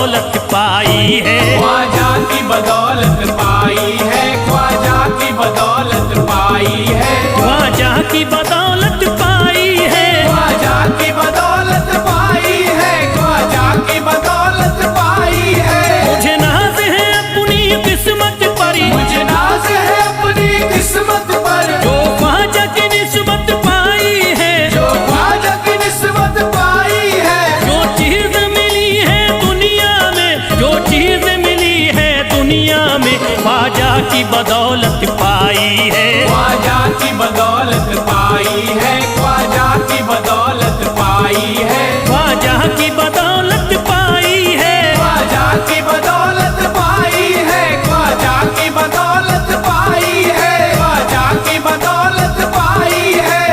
बदौलत पाई है, ख्वाजा की बदौलत पाई है, ख्वाजा की बदौलत पाई है, ख्वाजा की बदौलत पाई है, ख्वाजा की बदौलत पाई है, ख्वाजा की बदौलत पाई है। मुझे नाज है अपनी किस्मत पर, मुझे नाज है अपनी किस्मत पर, जो ख्वाजा की निस्बत पाई है, जो ख्वाजा की निस्बत पाई है। जो चीज मिली है दुनिया में, जो चीज मिली है दुनिया में, ख्वाजा की बदौलत पाई है, ख्वाजा की बदौलत पाई है, ख्वाजा की बदौलत पाई है, ख्वाजा की बदौलत पाई है, ख्वाजा की बदौलत पाई है, ख्वाजा की बदौलत पाई है, ख्वाजा की बदौलत पाई है।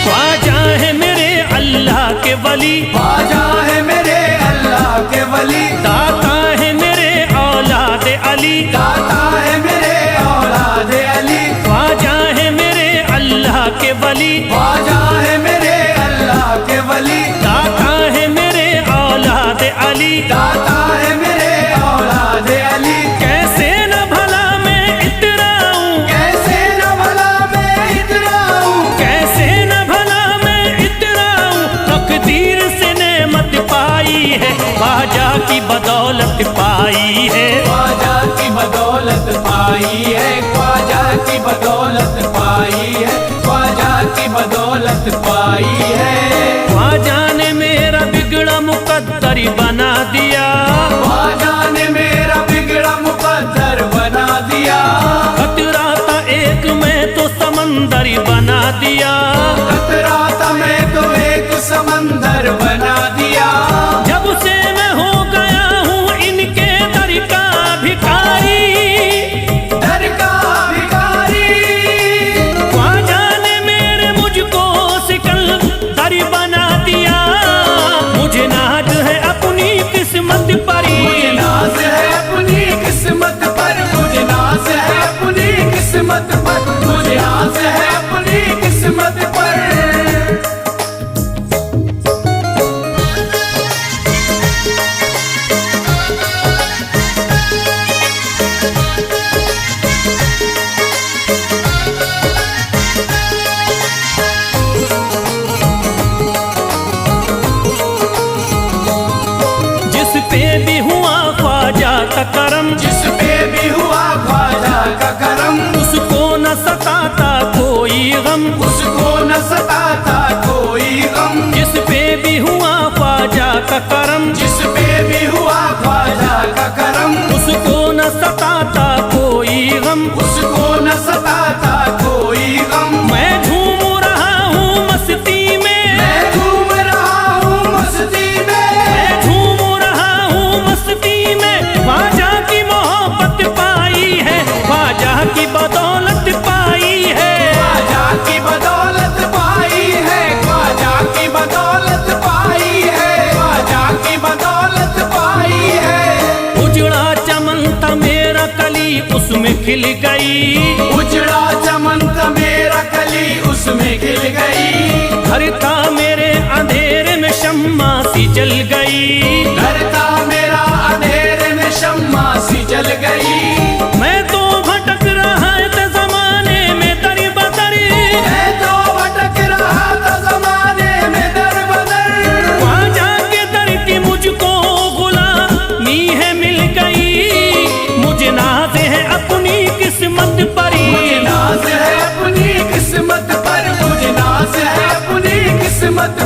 ख्वाजा है मेरे अल्लाह के वली, ख्वाजा है मेरे अल्लाह के वली, दाता है मेरे औलाद अली, दाता है मेरे औलाद अली, ख्वाजा है मेरे अल्लाह के वली, ख्वाजा है मेरे अल्लाह के वली, दाता है मेरे औलाद अली, दाता है मेरे औलाद अली। कैसे न भला मैं इतराऊं, कैसे न भला मैं इतराऊं, कैसे न भला मैं इतराऊं, तकदीर से नेमत पाई है, ख्वाजा की बदौलत पाई है, ख्वाजा की बदौलत पाई है, ख्वाजा की बदौलत पाई है, ख्वाजा की बदौलत पाई है। ख्वाजा ने मेरा बिगड़ा मुकद्दर बना दिया, ख्वाजा ने मेरा बिगड़ा मुकद्दर बना दिया, खतरा था एक मैं तो समंदर बना दिया, खतरा था मैं तो एक समंदर बना दिया। जब से मैं हो गया हूँ इनके दर का भिखारी, दर का भिखारी, ख्वाजा ने मेरे मुझको सिकंदर बना दिया, मुझे नाज है अपनी किस्मत पर, मुझे नाज है अपनी किस्मत पर, मुझे नाज है अपनी किस्मत पर, मुझे नाज है अपनी किस्मत पर। जिस पे भी हुआ ख्वाजा का करम, जिस पे भी हुआ ख्वाजा का करम, उसको न सताता कोई गम, उसको न सताता कोई गम। जिस पे भी हुआ ख्वाजा का करम, जिस पे भी हुआ ख्वाजा का करम, उसको न सताता कोई गम, उसको न सताता कोई गम। मैं झूम रहा हूँ मस्ती में, मैं झूम रहा हूँ मस्ती में, मैं झूम रहा हूँ मस्ती में, ख्वाजा की मोहब्बत पाई है, ख्वाजा की बदौलत पाई है, ख्वाजा की बदौलत पाई है, ख्वाजा की बदौलत पाई है, ख्वाजा की बदौलत पाई है। उजड़ा चमन था मेरा कली उसमें खिल गई, उजड़ा चमन था मेरा कली उसमें खिल गई, घर था मेरे अंधेरे में शम्मा सी जल गई, घर था मेरा अंधेरे में शम्मा सी जल गई। मैं तो भटक रहा था जमाने में दर बदर, मैं तो भटक रहा था जमाने में दर बदर, ख्वाजा के दर की मुझको गुलामी है मिल गई, मुझे नाज है अपनी किस्मत पर, मुझे नाज है अपनी किस्मत पर, मुझे नाज है अपनी किस्मत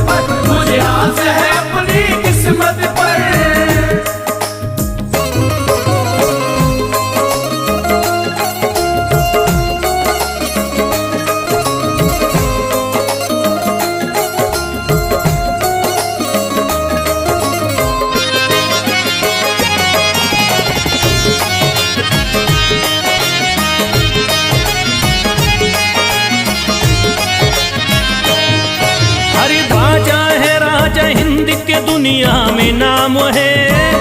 के दुनिया में नाम है।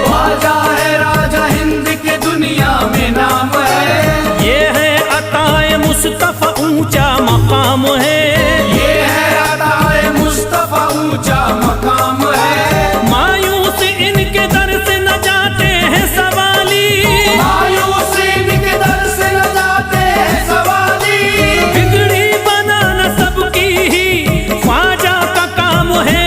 ख्वाजा है राजा हिंद के दुनिया में नाम है। ये है अताए मुस्तफा ऊंचा मकाम है। ये है अताए मुस्तफा ऊंचा मकाम है। मायूस इनके दर से न जाते हैं सवाली। मायूस इनके दर से न जाते हैं सवाली। बिगड़ी बनाना सबकी ही ख्वाजा का काम है।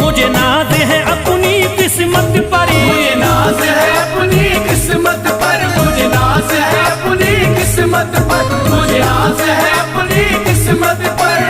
मुझे नाज है अपनी किस्मत पर। मुझे नाज है अपनी किस्मत पर। मुझे नाज है अपनी किस्मत पर। मुझे नाज है अपनी किस्मत पर।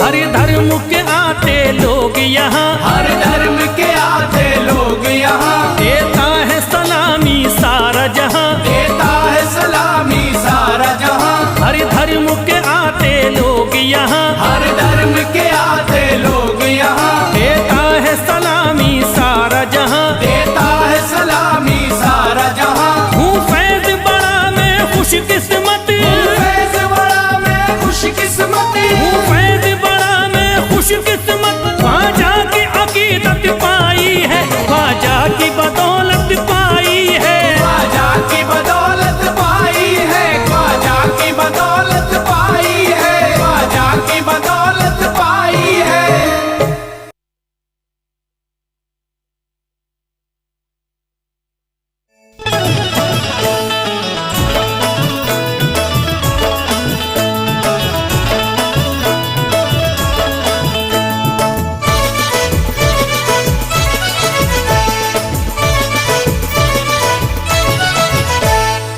हर धर्म के आते लोग यहाँ। हर धर्म के आते लोग यहाँ। देता है सलामी सारा जहाँ। देता है सलामी सारा जहाँ। हर धर्म के आते लोग यहाँ। हर धर्म के आते लोग यहाँ। देता है सलामी सारा जहाँ। देता है सलामी सारा जहाँ। हूँ फैज बड़ा मैं खुशकिस्मत। फैज बड़ा मैं खुशकिस्मत। हूँ फैज बड़ा मैं खुशकिस्मत। ख्वाजा की अकीदत पाई है। ख्वाजा की बदौलत पाई है। ख्वाजा की बदौलत पाई है। ख्वाजा की बदौलत पाई है। ख्वाजा की बदौलत पाई है।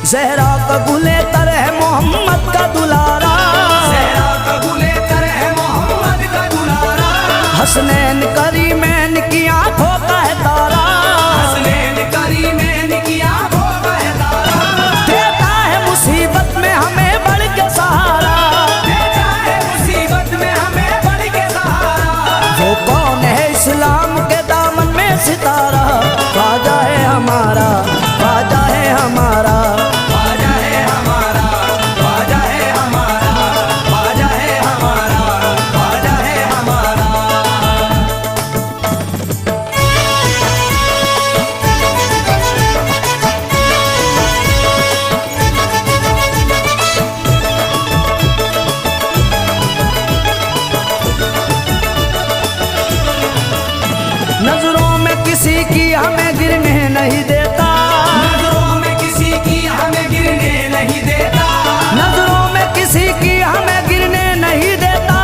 ज़हरा का गुले तर है मोहम्मद का दुलारा। ज़हरा का गुले तर है मोहम्मद का दुलारा। हसनैन करीमैन की आंखों का है तारा। हसनैन करीमैन की आंखों का है तारा। देता है मुसीबत में हमें बढ़ के सहारा। देता है मुसीबत में हमें बढ़ के सहारा। वो कौन है इस्लाम के दामन में सितारा। ख्वाजा है हमारा। ख्वाजा है हमारा। ख्वाजा है हमारा। ख्वाजा है हमारा। ख्वाजा है हमारा। ख्वाजा है हमारा। नजरों में किसी की हमें गिरने नहीं देता। नजरों में किसी की हमें गिरने नहीं देता। नजरों में किसी की हमें गिरने नहीं देता।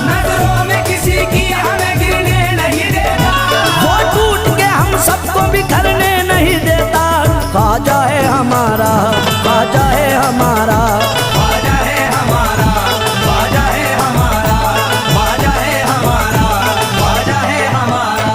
नजरों में किसी की हमें गिरने नहीं देता। वो टूट के हम सबको बिखरने नहीं देता। ख्वाजा है हमारा। ख्वाजा है हमारा। ख्वाजा है हमारा। ख्वाजा है हमारा। ख्वाजा है हमारा। ख्वाजा है हमारा।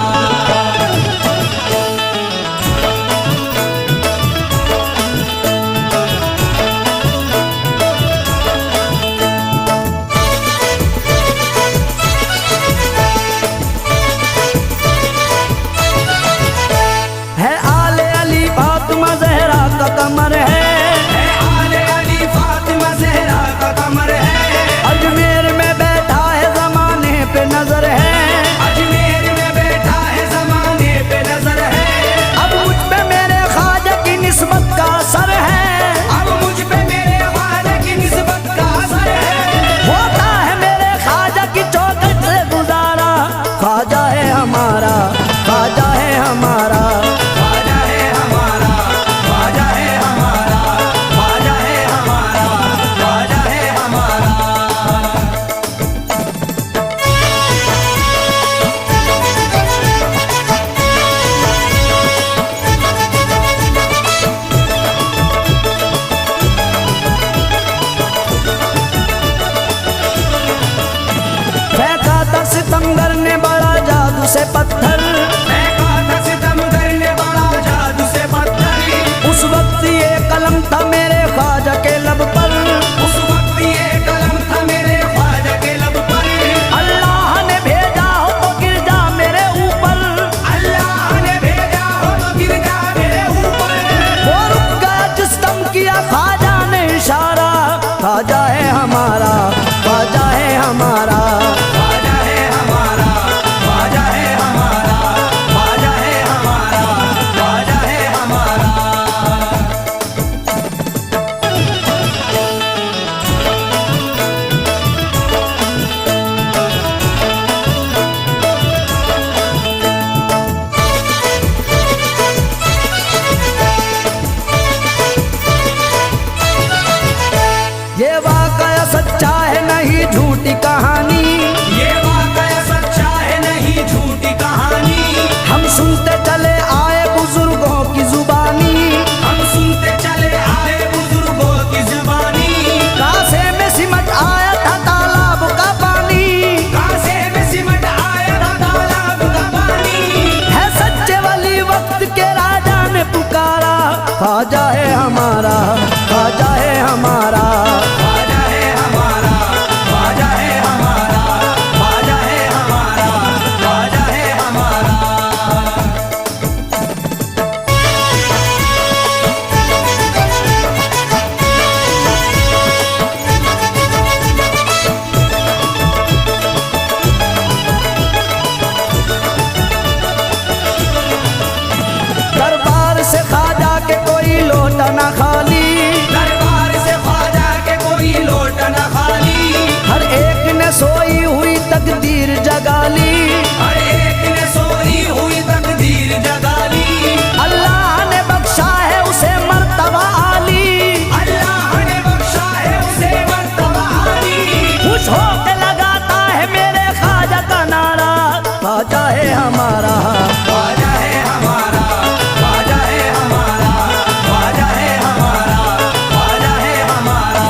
है आले अली फातिमा ज़हरा का कमर है। आले अली फातिमा ज़हरा का कमर है। अजमेर में बैठा है ज़माने पे नजर है। अजमेर में बैठा है ज़माने पे नजर है। अब मुझ पे मेरे ख्वाजा की निस्बत का असर है। अब मुझ पे मेरे ख्वाजा की निस्बत का असर है। होता है मेरे ख्वाजा की चौखट से गुजारा। ख्वाजा है हमारा। ख्वाजा है हमारा। ख्वाजा है हमारा। ख्वाजा है हमारा। ख्वाजा है हमारा। ख्वाजा है हमारा। फेंका था सितमगर ने बड़ा जादू से पत्थर। फेंका था सितमगर ने बड़ा जादू से पत्थर। उस वक्त ये कलम था मेरे ख्वाजा के लब पर। उस वक्त ये कलम था मेरे ख्वाजा के लब पर। अल्लाह ने भेजा हो तो गिर जा मेरे ऊपर। अल्लाह ने भेजा हो तो गिर जा मेरे ऊपर। वो रुक गया जिस दम किया ख्वाजा ने इशारा। ख्वाजा है हमारा। ख्वाजा है हमारा। ख्वाजा है हमारा। ये वाकया सच्चा है नहीं झूठी कहानी, ये वाकया सच्चा है नहीं झूठी कहानी। हम सुनते चले आए बुजुर्गों की जुबानी, हम सुनते चले आए बुजुर्गों की जुबानी। कासे में सिमट आया था तालाब का पानी, कासे में सिमट आया था तालाब का पानी। है सच्चे वाली वक्त के राजा ने पुकारा, ख्वाजा है हमारा, ख्वाजा है हमारा। ख्वाजा है हमारा, ख्वाजा है हमारा, ख्वाजा है हमारा, ख्वाजा है हमारा। दरबार से ख्वाजा के कोई लोटा ना खाली, दरबार से ख्वाजा के कोई लोट न खाली। हर एक ने सोई हुई तकदीर जगा ली, हर एक ने सोई हुई तकदीर जगा ली। अल्लाह ने बख्शा है उसे मर्तबा आली, अल्लाह ने बख्शा है उसे मर्तबा आली। खुश होके लगाता है मेरे ख्वाजा का नारा, ख्वाजा है हमारा। ख्वाजा है हमारा, ख्वाजा है हमारा, ख्वाजा है हमारा, ख्वाजा है हमारा।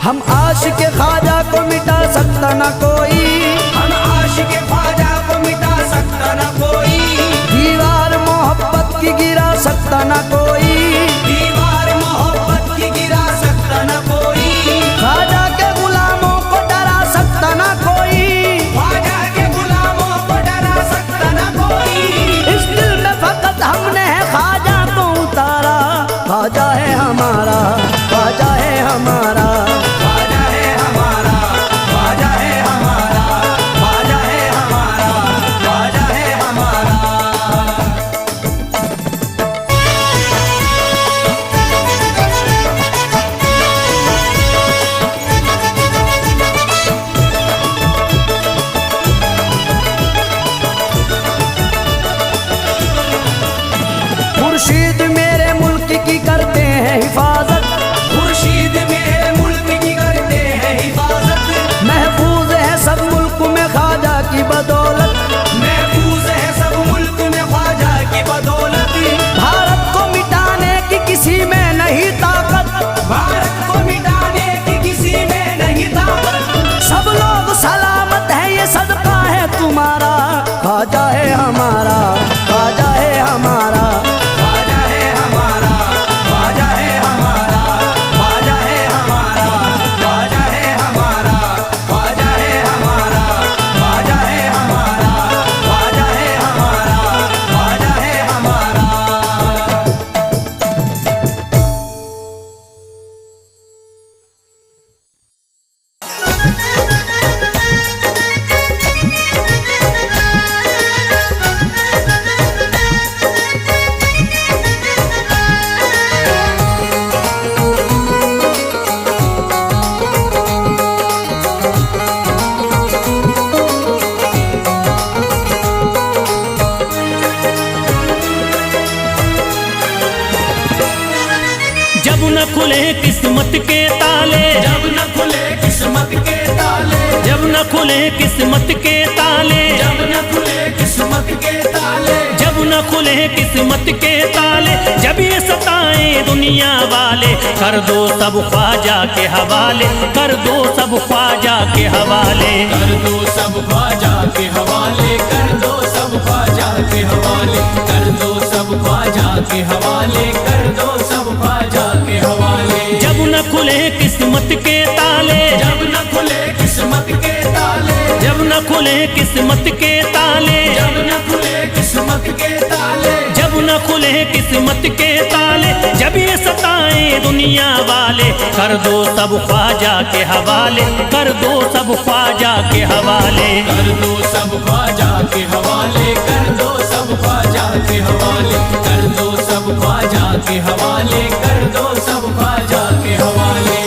हम आशिक ख्वाजा को मिटा सकता ना कोई, हम आशिक ख्वाजा को मिटा सकता न कोई। दीवार मोहब्बत की गिरा सकता ना कोई, दीवार मोहब्बत की गिरा सकता न कोई। ख्वाजा के गुलामों को डरा सकता ना कोई, ख्वाजा के गुलामों को डरा सकता न कोई। इस दिल में फकत हमने है ख्वाजा को उतारा, ख्वाजा है हमारा, ख्वाजा है हमारा। ख्वाजा है हमारा, ख्वाजा है हमारा, ख्वाजा है हमारा, ख्वाजा है हमारा। मुर्शीद मेरे मुल्क की करते हैं हिफाजत, खुर्शीद मेरे मुल्क की करते हैं हिफाजत। महफूज है सब मुल्क में ख्वाजा की बदौलत, महफूज है सब मुल्क में ख्वाजा की बदौलत। भारत को मिटाने की किसी में नहीं ताकत, भारत को मिटाने की किसी में नहीं ताकत। सब लोग सलामत है ये सदका है तुम्हारा, ख्वाजा है हमारा, ख्वाजा है हमारा। ख्वाजा है हमारा, ख्वाजा है हमारा, ख्वाजा है हमारा, ख्वाजा है हमारा, ख्वाजा है हमारा, ख्वाजा है हमारा, ख्वाजा है हमारा, ख्वाजा है हमारा। जब न खुले किस्मत के ताले, जब न खुले किस्मत के ताले, जब न खुले किस्मत के ताले, जब न खुले किस्मत के ताले, जब न खुले किस्मत के ताले, जब ये सताए दुनिया वाले, कर दो सब ख्वाजा के हवाले, कर दो सब ख्वाजा के हवाले। कर दो सब ख्वाजा के हवाले, कर दो सब ख्वाजा के हवाले, कर दो सब ख्वाजा के हवाले, कर दो सब ख्वाजा के हवाले। जब न खुले किस्मत के ताले, जब न खुले किस्मत के ताले, जब न खुले किस्मत के ताले, जब न खुले किस्मत के ताले, जब न खुले किस्मत के ताले, जब ये सताए दुनिया वाले, कर दो सब ख्वाजा के हवाले, कर दो सब ख्वाजा के हवाले। कर दो सब ख्वाजा के हवाले, कर दो सब ख्वाजा के हवाले, कर दो के हवाले कर दो सब ख्वाजा के हवाले।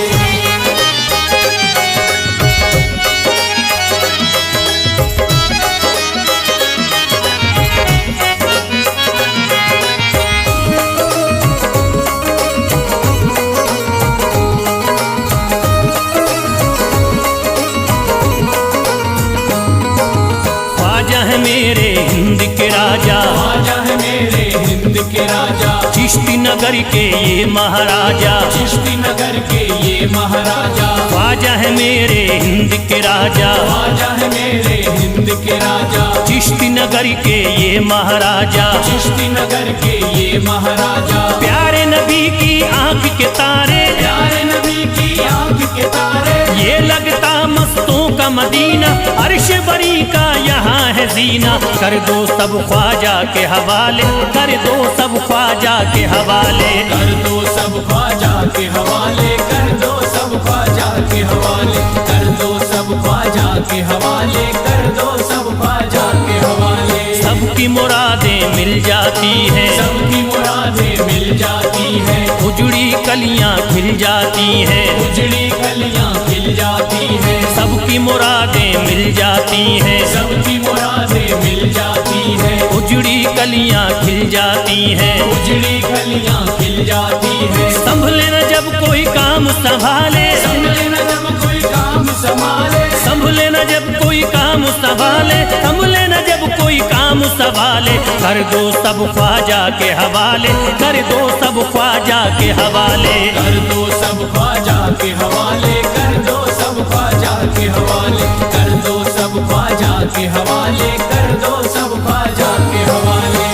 ख्वाजा है मेरे हिंद के राजा, ख्वाजा है मेरे हिंद के राजा, चिश्ती नगर के ये महाराजा, चिश्ती नगर के ये महाराजा। ख्वाजा है मेरे हिंद के राजा, ख्वाजा है मेरे हिंद के राजा, चिश्ती नगर के ये महाराजा, चिश्ती नगर के ये महाराजा। प्यारे नबी की आंख के तारे, प्यारे नबी की आंख के तारे, ये लगता मस्तों का मदीना, अर्श बरी का यहाँ है जीना। कर दो सब ख्वाजा के हवाले, कर दो सब ख्वाजा के हवाले, कर दो सब ख्वाजा के हवाले, कर दो सब ख्वाजा के हवाले, कर दो सब ख्वाजा के हवाले, कर दो सब ख्वाजा के हवाले। सबकी मुरादें मिल जाती हैं, सबकी मुरादें मिल जाती है, उजड़ी कलियां खिल जाती हैं, उजड़ी कलियां खिल जाती है, सबकी मुरादें मिल जाती हैं, सबकी मुरादें मिल जाती है, उजड़ी कलियां खिल जाती हैं। उजड़ी कलियां खिल जाती है। संभले न जब कोई काम संभाले, संभले न जब कोई काम संभाले, संभले न जब कोई काम संभाले, संभले न जब कोई काम संभाले। कर दो सब ख्वाजा के हवाले, कर दो सब ख्वाजा के हवाले, कर दो सब ख्वाजा के हवाले, कर दो सब ख्वाजा के हवाले, कर दो सब ख्वाजा के हवाले, कर दो सब ख्वाजा के हवाले।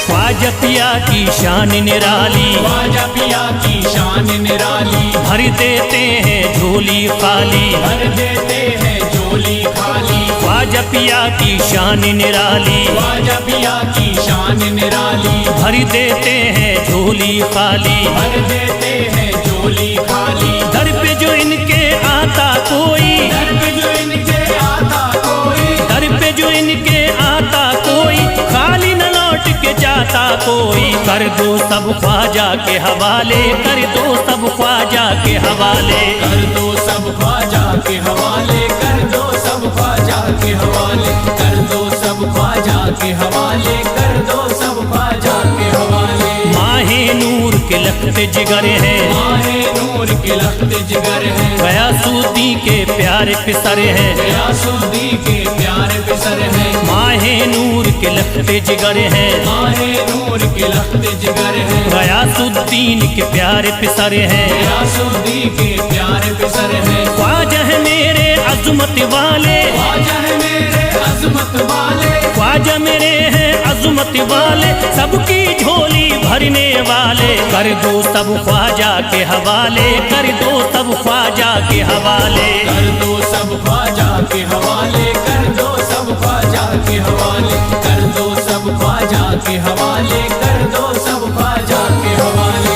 ख्वाजा पिया की शान निराली, ख्वाजा पिया की शान निराली, भर देते हैं झोली खाली, भर देते हैं झोली खाली। ख्वाजा पिया की शान निराली, ख्वाजा पिया की शान निराली, भर देते हैं झोली खाली। भर देते हैं झोली खाली। दर पे जो इनके आता कोई, दर पे जो इनके आता कोई, दर पे जो इनके आता कोई, खाली न लौट के जाता कोई। कर दो सब ख्वाजा के हवाले, कर दो सब ख्वाजा के हवाले, कर दो सब ख्वाजा के हवाले, कर दो सब ख्वाजा के हवाले, कर दो सब ख्वाजा के हवाले, कर दो सब ख्वाजा के हवाले। माहे नूर के लखते जिगर हैं, माहे नूर के लखते जिगर हैं, गयासुद्दीन के प्यारे पिसर हैं, गयासुद्दीन के प्यारे पिसर हैं। माहे नूर के लखते जिगर हैं, माहे नूर के लखते जिगर हैं, गयासुद्दीन के प्यारे पिसर हैं। गयासुद्दीन के प्यारे पिसर हैं। ख्वाजा है मेरे अज़मत वाले, ख्वाजा है मेरे अज़मत वाले, ख्वाजा मेरे हैं अज़मत वाले, सबकी झोली भरने वाले। कर दो सब ख्वाजा के हवाले, कर दो सब ख्वाजा के हवाले, कर दो सब ख्वाजा के हवाले, कर दो सब ख्वाजा के हवाले, कर दो सब ख्वाजा के हवाले, कर दो सब ख्वाजा के हवाले।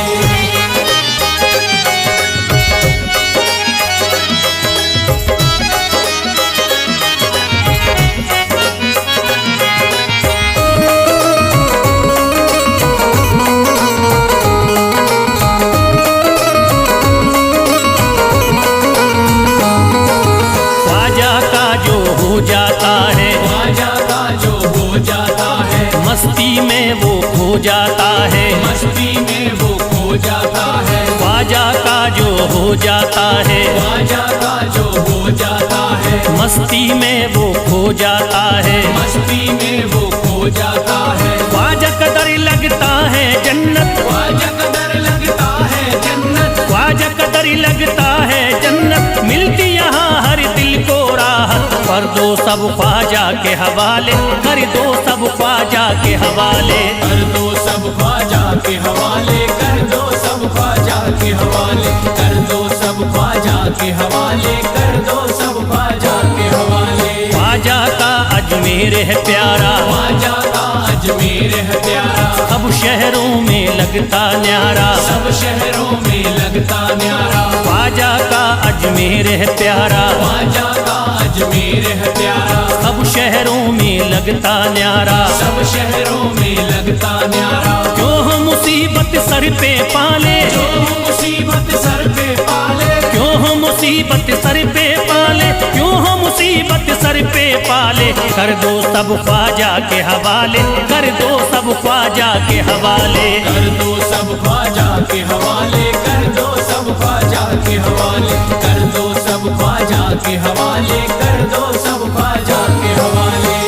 ख्वाजा का जो हो जाता है, ख्वाजा का जो हो जाता है, मस्ती में वो खो जाता है, मस्ती में वो खो जाता है। ख्वाजा का जो हो जाता है, ख्वाजा का जो हो जाता है, मस्ती में वो खो जाता है। मस्ती में वो खो जाता है। ख्वाजा कदर लगता है जन्नत, ख्वाजा कदर लगता है जन्नत, ख्वाजा कदर लगता है जन्नत, मिलती यहाँ हर दिल को राहत। कर दो सब ख्वाजा के हवाले, कर दो सब ख्वाजा के हवाले, कर दो सब ख्वाजा के हवाले, कर दो सब ख्वाजा के हवाले, कर दो सब ख्वाजा ख्वाजा के हवाले कर दो सब ख्वाजा के हवाले। ख्वाजा का अजमेर है प्यारा, ख्वाजा का अजमेर है प्यारा, सब शहरों में लगता न्यारा, सब शहरों में लगता न्यारा। ख्वाजा का अजमेर है प्यारा, ख्वाजा का अजमेर है प्यारा, सब शहरों में लगता न्यारा। सब शहरों में लगता न्यारा। क्यों हम मुसीबत सर पे पाले, जो मुसीबत सर पे पाले, क्यों हम मुसीबत सर पे पाले, क्यों हम मुसीबत सर पे पाले। कर दो सब ख्वाजा के हवाले, कर दो सब ख्वाजा के हवाले। कर दो सब ख्वाजा के हवाले, कर दो सब ख्वाजा के हवाले, कर दो सब ख्वाजा के हवाले, कर दो सब ख्वाजा के हवाले।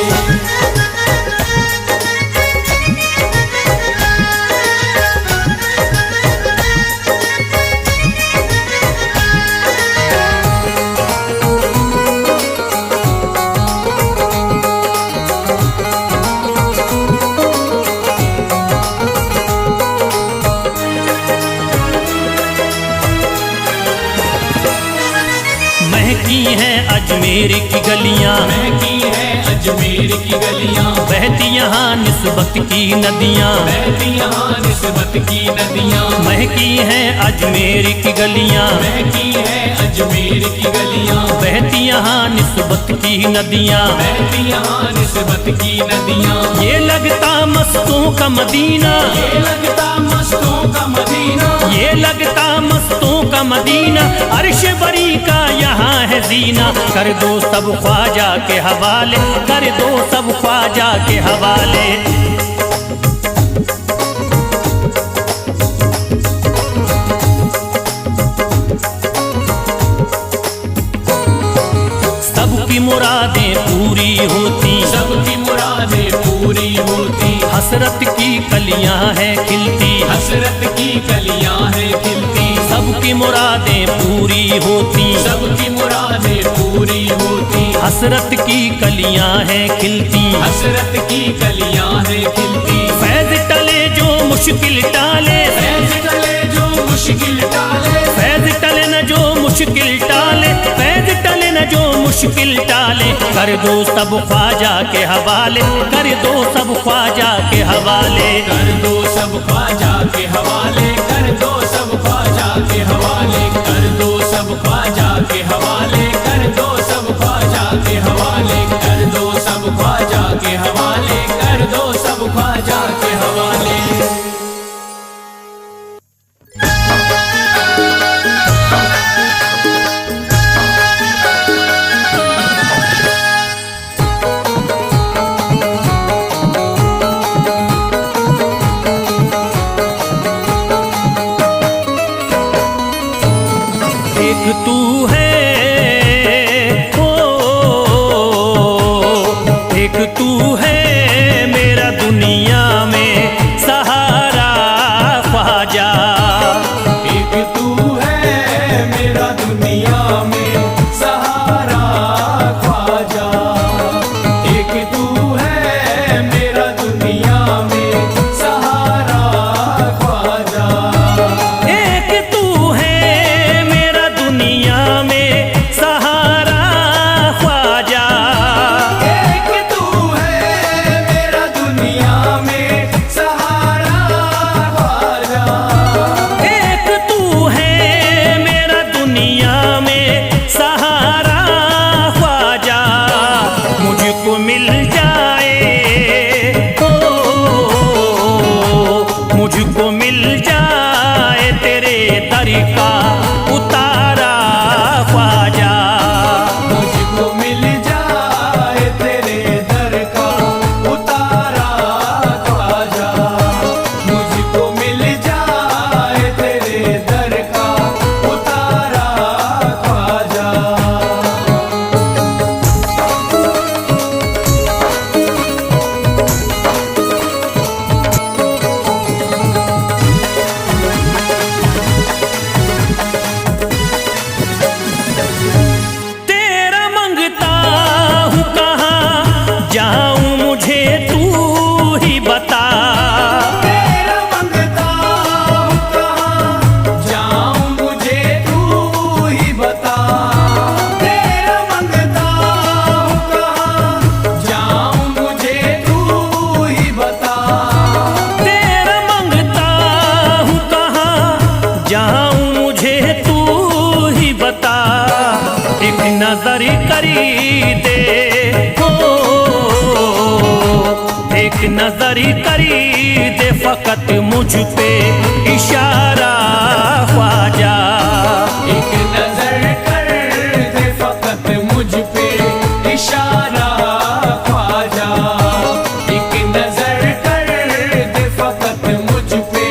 महकी हैं अजमेर की गलियां, महकी है अजमेर की गलियां, बहती यहाँ निस्बत की नदियाँ, बहती यहाँ निस्बत की नदियां। महकी हैं अजमेर की गलियां, महकी है अजमेर की गलियां, बहती यहाँ निस्बत की नदियाँ। बहती यहाँ निस्बत की नदियां। ये लगता मस्तों का मदीना, ये लगता मस्तों का मदीना, ये लगता मस्तों का मदीना, अर्श बरी का यहाँ है जीना। कर दो सब ख्वाजा के हवाले, कर दो सब ख्वाजा के हवाले। सबकी मुरादें पूरी होती, सबकी मुरादें पूरी होती, हसरत की कलियां हैं खिलती, हसरत की कलियां हैं खिलती। सबकी मुरादें पूरी होती, सबकी मुरादें पूरी होती, हसरत की कलियां हैं खिलती। हसरत की कलियां हैं खिलती। फैज टले जो मुश्किल टाले, फैज टले जो मुश्किल टाले, फैज टले न जो मुश्किल टाले, फैज टले न जो मुश्किल टाले। कर दो सब ख्वाजा के हवाले, कर दो सब ख्वाजा के हवाले। कर दो सब ख्वाजा के हवाले, कर दो सब ख्वाजा के हवाले, कर दो सब ख्वाजा के हवाले, कर दो सब ख्वाजा के हवाले, कर दो सब ख्वाजा के हवाले, कर दो सब ख्वाजा के हवाले। एक तू है ओ, एक तू है मेरा दुनिया में सहारा ख्वाजा। एक तू है मेरा दुनिया में सहारा ख्वाजा, एक तू है मेरा दुनिया में सहारा ख्वाजा। एक तू है मेरा दुनिया में सहारा ख्वाजा, एक तू है मेरा दुनिया में सहारा ख्वाजा, एक तू है मेरा दुनिया में बता एक नजर करी दे हो, एक नजर करी दे फकत मुझ पे इशारा ख्वाजा। एक नजर कर दे फकत मुझ पे इशारा ख्वाजा। एक नजर कर दे फकत मुझ पे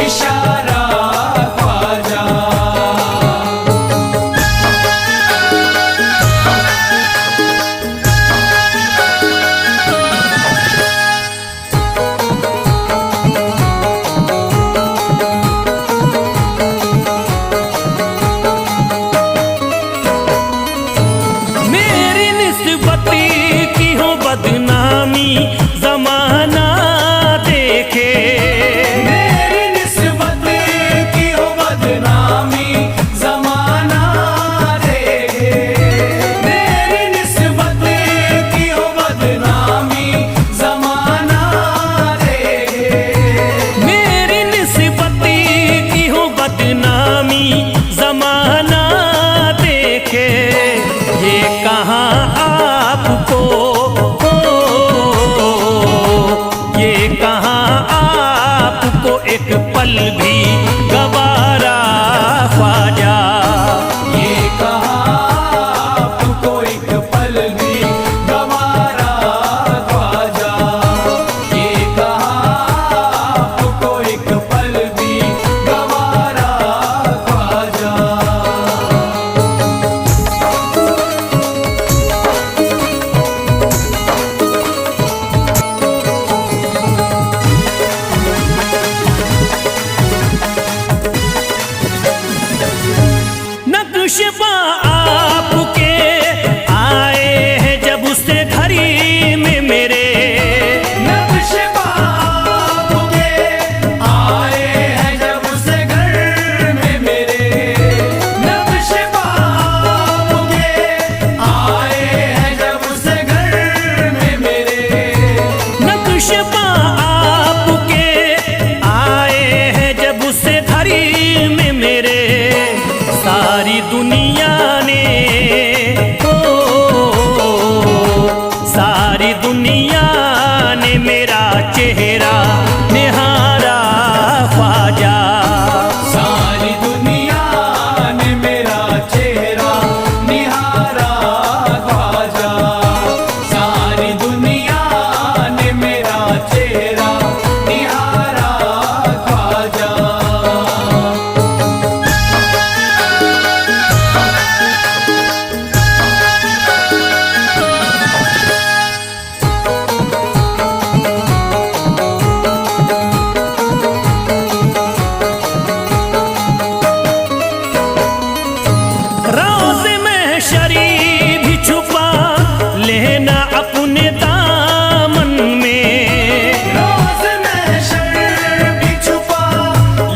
इशारा ख्वाजा। मेरी निस्बती की हो बदनामी जमाना देखे, मेरी निस्बत की हो बदनामी जमाना देखे। मेरी निस्बत की हो बदनामी जमाना देखे। मेरी निस्बती की हो बदनामी जमाना देखे। ये कहाँ आपको हो, ये कहाँ आपको एक पल भी गवारा ख्वाजा। ये कहाँ आपको एक पल भी गवारा ख्वाजा। ये कहाँ आपको एक पल भी गवारा ख्वाजा। नक्शबा आपके आए हैं जब उससे घड़ी में मेरे, नक्शबा आपके आए हैं जब उस घर में मेरे। नक्शबा आपके आए हैं जब उस घर में मेरे। नक्शबा आपके आए हैं जब उससे घड़ी में मेरे। सारी दुनिया ने हो, सारी दुनिया ने मेरा चेहरा निहारा ख्वाजा। सारी दुनिया ने मेरा चेहरा निहारा ख्वाजा। सारी दुनिया ने मेरा चेहरा निहारा ख्वाजा। रोज़ महशरी भी छुपा लेना अपने दामन में। रोज़ महशर भी छुपा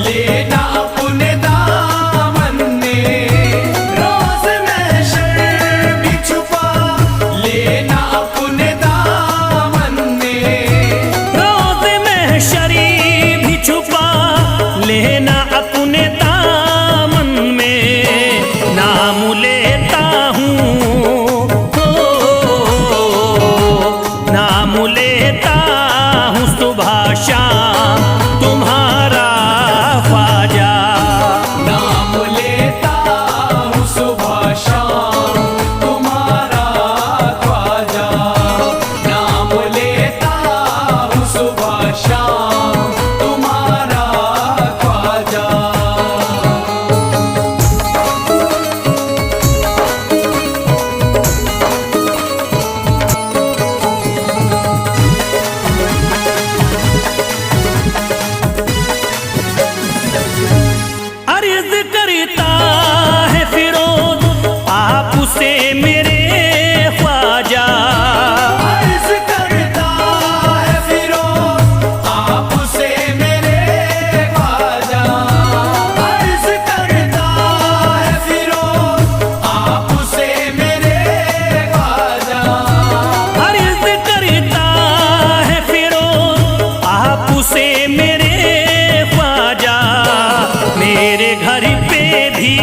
लेना अपने दामन में। रोज़ महशर भी छुपा लेना अपने दामन में। रोज़ महशरी भी छुपा लेना अपने दामन में। नाम लेता हूँ हो, नाम लेता हूँ सुबह शाम तुम्हारा ख्वाजा। नाम लेता हूँ सुबह शाम तुम्हारा ख्वाजा। नाम लेता हूँ सुबह शाम तुम्हारा ख्वाजा। अर्ज करता है फिरोज आपसे मेरे ख्वाजा। अर्ज करता है फिरोज आपसे मेरे ख्वाजा। अर्ज करता है फिरोज आपसे मेरे ख्वाजा। अर्ज करता है फिरोज आपसे मेरे ख्वाजा। मेरे घर पे भी